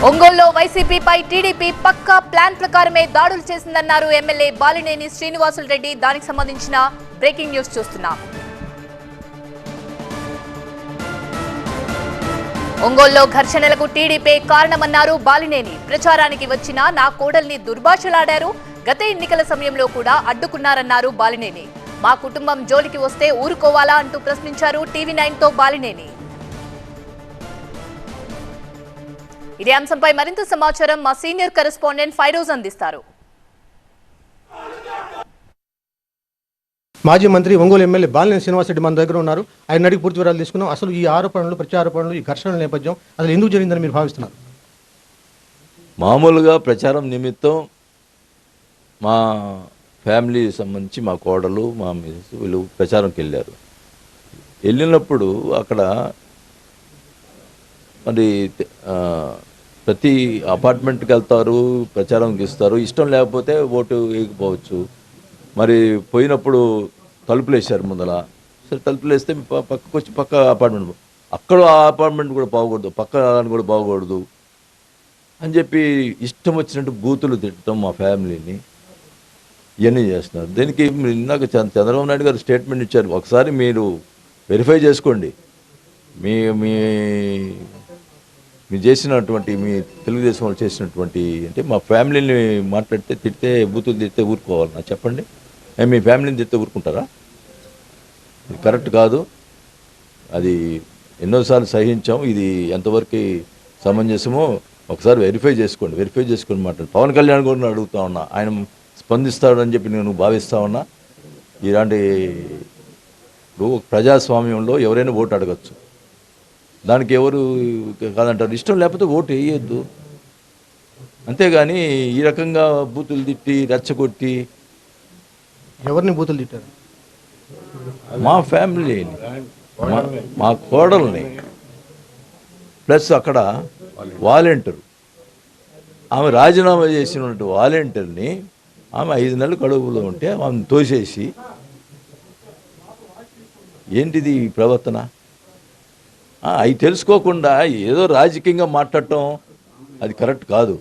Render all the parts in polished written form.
ఒంగోలులో వైసీపీపై టీడీపీ పక్కా ప్లాన్ ప్రకారమే దాడులు చేసిందన్నారు ఎమ్మెల్యే బాలినేని శ్రీనివాసులు రెడ్డి. దానికి సంబంధించిన బ్రేకింగ్ న్యూస్ చూస్తున్నాం. ఒంగోలులో ఘర్షణలకు టీడీపీ కారణమన్నారు బాలినేని. ప్రచారానికి వచ్చిన నా కోడల్ని దుర్భాషలాడారు. గత ఎన్నికల సమయంలో కూడా అడ్డుకున్నారన్నారు బాలినేని. మా కుటుంబం జోలికి వస్తే ఊరుకోవాలా అంటూ ప్రశ్నించారు టీవీ9తో బాలినేని. ఇదే అంశంపై మరింత సమాచారం మా సీనియర్ కరెస్పాండెంట్ ఫైరోజ్ అందిస్తారు. మాజీ మంత్రి ఒంగోలు ఎమ్మెల్యే బాలినేని శ్రీనివాసరెడ్డి మన దగ్గర ఉన్నారు. ఆయన అడిగి పూర్తి వివరాలు తీసుకున్నాం. అసలు ఈ ఆరోపణలు, ప్రత్యారోపణలు, ఈ ఘర్షణల నేపథ్యం అసలు ఎందుకు జరిగిందని మీరు భావిస్తున్నారు? మామూలుగా ప్రచారం నిమిత్తం మా ఫ్యామిలీ సంబంధించి మా కోడలు, మా మిసెస్ వీళ్ళు ప్రచారంకి వెళ్ళారు. వెళ్ళినప్పుడు అక్కడ మరి ప్రతి అపార్ట్మెంట్కి వెళ్తారు, ప్రచారంకి ఇస్తారు. ఇష్టం లేకపోతే ఓటు వేయకపోవచ్చు. మరి పోయినప్పుడు తలుపులు వేశారు ముందర. సరే తలుపులు వేస్తే పక్కకు వచ్చి పక్క అపార్ట్మెంట్, అక్కడ ఆ అపార్ట్మెంట్ కూడా బాగకూడదు, పక్క కూడా బాగకూడదు అని చెప్పి ఇష్టం వచ్చినట్టు బూతులు తిట్టడం మా ఫ్యామిలీని ఇవన్నీ చేస్తున్నారు. దీనికి ఇందాక చంద్రబాబు నాయుడు గారు స్టేట్మెంట్ ఇచ్చారు. ఒకసారి మీరు వెరిఫై చేసుకోండి. మీ మీ మీరు చేసినటువంటి, మీ తెలుగుదేశం వాళ్ళు చేసినటువంటి, అంటే మా ఫ్యామిలీని మాట్లాడితే తిడితే, బూతులు తిడితే ఊరుకోవాలన్నా చెప్పండి? మీ ఫ్యామిలీని తిడితే ఊరుకుంటారా? ఇది కరెక్ట్ కాదు. అది ఎన్నోసార్లు సహించాం. ఇది ఎంతవరకు సమంజసమో ఒకసారి వెరిఫై చేసుకొని మాట్లాడు. పవన్ కళ్యాణ్ కూడా అడుగుతా ఉన్నా, ఆయన స్పందిస్తాడని చెప్పి నేను భావిస్తా ఉన్నా. ఇలాంటి ప్రజాస్వామ్యంలో ఎవరైనా ఓటు అడగచ్చు, దానికి ఎవరు కాదంటారు. ఇష్టం లేకపోతే ఓటు వేయొద్దు, అంతేగాని ఈ రకంగా బూతులు తిట్టి రెచ్చగొట్టి. ఎవరిని బూతులు తిట్టారు? మా ఫ్యామిలీని, మా కోడల్ని, ప్లస్ అక్కడ వాలంటీర్, ఆమె రాజీనామా చేసినటువంటి వాలంటీర్ని, ఆమె 5 నెలలు కడుపులో ఉంటే ఆమెను తోసేసి, ఏంటిది ప్రవర్తన? అవి తెలుసుకోకుండా ఏదో రాజకీయంగా మాట్లాడటం అది కరెక్ట్ కాదు.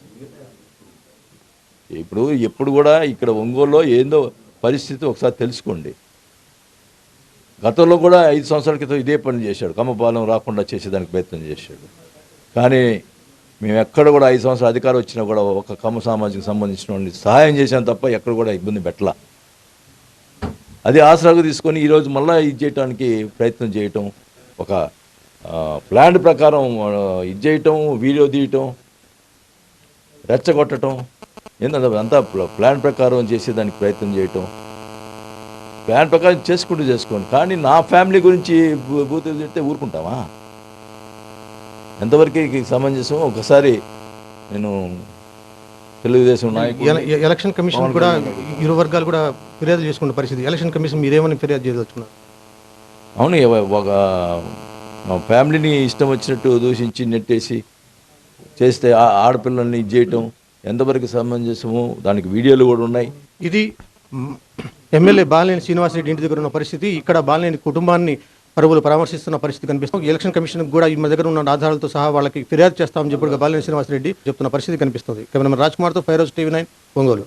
ఎప్పుడు కూడా ఇక్కడ ఒంగోలులో ఏందో పరిస్థితి ఒకసారి తెలుసుకోండి. గతంలో కూడా 5 సంవత్సరాల క్రితం ఇదే పని చేశాడు. కమ్మపాలెం రాకుండా చేసేదానికి ప్రయత్నం చేశాడు. కానీ మేము ఎక్కడ కూడా 5 సంవత్సరాలు అధికారం వచ్చినా కూడా ఒక కమ్మ సామాజిక సంబంధించిన సహాయం చేశాను తప్ప ఎక్కడ కూడా ఇబ్బంది పెట్టలా. అది ఆసరాగా తీసుకొని ఈరోజు మళ్ళీ ఇది చేయడానికి ప్రయత్నం చేయటం, ఒక ప్లాన్ ప్రకారం ఇది చేయటం, వీడియో తీయటం, రెచ్చగొట్టడం, ఏంటంటే అంతా ప్లాన్ ప్రకారం చేసేదానికి ప్రయత్నం చేయటం. ప్లాన్ ప్రకారం చేసుకోండి. కానీ నా ఫ్యామిలీ గురించి బూతులు తిడితే ఊరుకుంటామా? ఎంతవరకు సమంజసం? ఒకసారి నేను తెలుగుదేశం నాయకుడు, ఎలక్షన్ కమిషన్ కూడా ఇరు వర్గాలు కూడా ఫిర్యాదు చేసుకున్న పరిస్థితి. ఎలక్షన్ కమిషన్ మీరేమని ఫిర్యాదు చేయదలుచుకున్నారు? అవును, ఒక మా ఫ్యామిలీని ఇష్టం వచ్చినట్టు దూషించి నెట్టేసి చేస్తే ఆడపిల్లల్ని ఇది చేయటం ఎంతవరకు సమంజసము? దానికి వీడియోలు కూడా ఉన్నాయి. ఇది ఎమ్మెల్యే బాలినేని శ్రీనివాసరెడ్డి ఇంటి దగ్గర ఉన్న పరిస్థితి. ఇక్కడ బాలినేని కుటుంబాన్ని పరువులు పరామర్శిస్తున్న పరిస్థితి కనిపిస్తుంది. ఎలక్షన్ కమిషన్ కూడా ఈ దగ్గర ఉన్న ఆధారాలతో సహా వాళ్ళకి ఫిర్యాదు చేస్తామని చెప్పి బాలినేని శ్రీనివాసరెడ్డి చెప్తున్న పరిస్థితి కనిపిస్తుంది. కెమెరామెన్ రాజ్ కుమార్తో ఫైరోజ్, టీవీ9 ఒంగోలు.